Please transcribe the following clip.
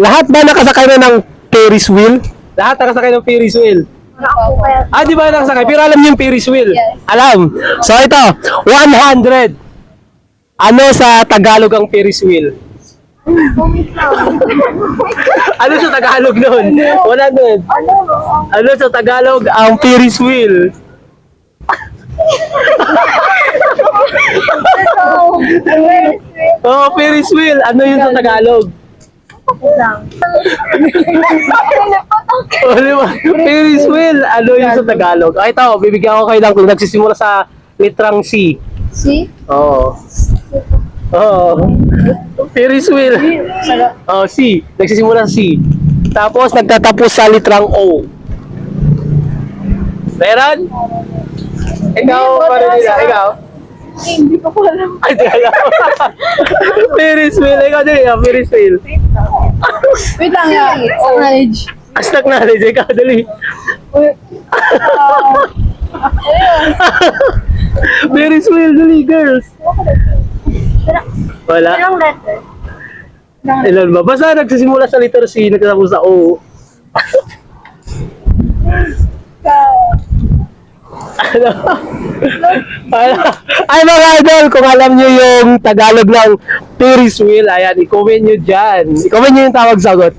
Lahat ba nakasakay na ng Ferris wheel? Lahat nakasakay ng Ferris wheel? Ah, di ba nakasakay? Pero alam niyo yung Ferris wheel? Yes. Alam. So ito, 100. Ano sa Tagalog ang Ferris wheel? Ano sa Tagalog nun? 100. Ano sa Tagalog ang Ferris wheel? Oh, Ferris wheel. Ano yun sa Tagalog? Oh, di ba? Ferris wheel. Ano yun sa Tagalog? Ay, ito, bibigyan ko kayo ng clue. Nagsisimula sa litrang C. See? Oo. Oo. Ferris wheel. Oh, C. Nagsisimula sa C. Tapos nagtatapos sa litrang O. Meron? Ikaw, Marilina, ikaw? Hindi ko po alam. Ay, di alam. Ferris wheel. Ikaw din, Ferris wheel. Wait lang yan. Knowledge. Hashtag knowledge. Ikaw, dali. Ferris wheel, dali, girls. Wala. Anong letter? Ilan ba? Basta nagsisimula sa letter C, nagtatapos sa O. Ano? Ay mga idol, kung alam nyo yung Tagalog ng Ferris wheel, ayan, i-comment nyo dyan. I-comment nyo yung tawag sagot.